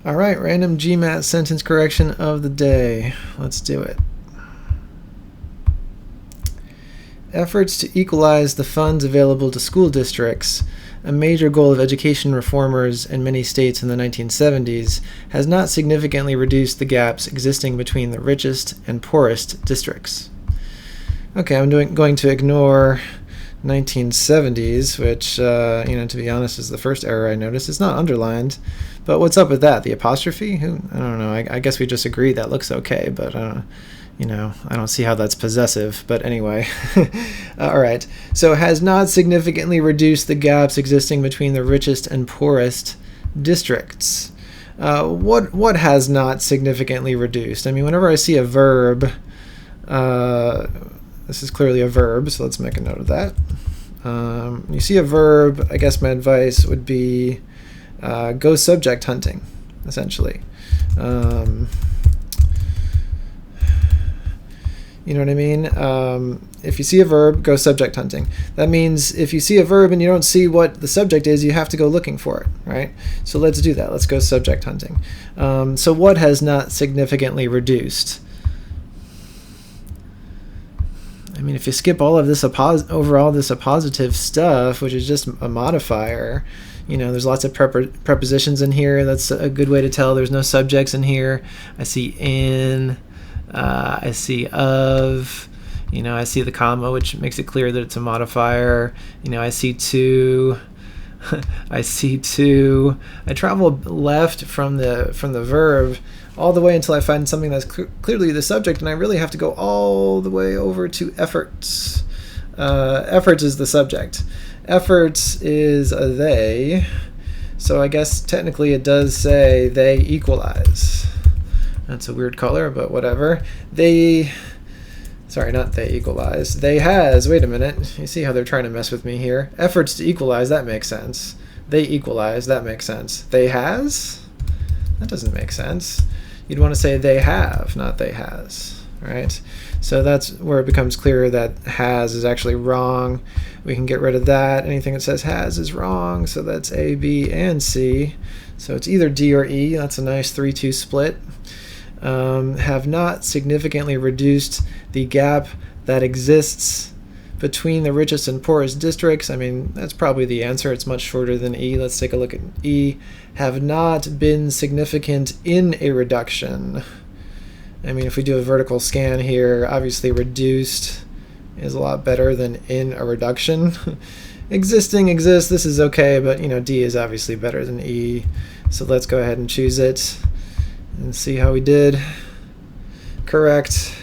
All right, random GMAT sentence correction of the day. Let's do it. Efforts to equalize the funds available to school districts, a major goal of education reformers in many states in the 1970s, has not significantly reduced the gaps existing between the richest and poorest districts. Okay, I'm going to ignore 1970s, which, to be honest, is the first error I noticed. It's not underlined, but what's up with that? The apostrophe? I don't know. I guess we just agreed that looks okay, but, I don't see how that's possessive. But anyway, all right. So has not significantly reduced the gaps existing between the richest and poorest districts. What has not significantly reduced? I mean, whenever I see a verb, this is clearly a verb, so let's make a note of that. You see a verb, I guess my advice would be go subject hunting, essentially. You know what I mean? If you see a verb, go subject hunting. That means if you see a verb and you don't see what the subject is, you have to go looking for it, right? So let's do that. Let's go subject hunting. So what has not significantly reduced? I mean, if you skip all of this over all this appositive stuff, which is just a modifier, there's lots of prepositions in here. That's a good way to tell there's no subjects in here. I see in, I see of, I see the comma, which makes it clear that it's a modifier. I see to, I see to. I travel left from the verb all the way until I find something that's clearly the subject, and I really have to go all the way over to efforts. Efforts is the subject. Efforts is a they, so I guess technically it does say they equalize. That's a weird color, but whatever. Sorry, not they equalize. They has, wait a minute. You see how they're trying to mess with me here. Efforts to equalize, that makes sense. They equalize, that makes sense. They has? That doesn't make sense. You'd want to say they have, not they has, right? So that's where it becomes clear that has is actually wrong. We can get rid of that. Anything that says has is wrong, so that's A, B, and C. So it's either D or E. That's a nice 3-2 split. Have not significantly reduced the gap that exists between the richest and poorest districts. I mean, that's probably the answer. It's much shorter than E. Let's take a look at E. Have not been significant in a reduction. I mean, if we do a vertical scan here, obviously reduced is a lot better than in a reduction. Existing exists. This is okay, but D is obviously better than E. So let's go ahead and choose it and see how we did. Correct.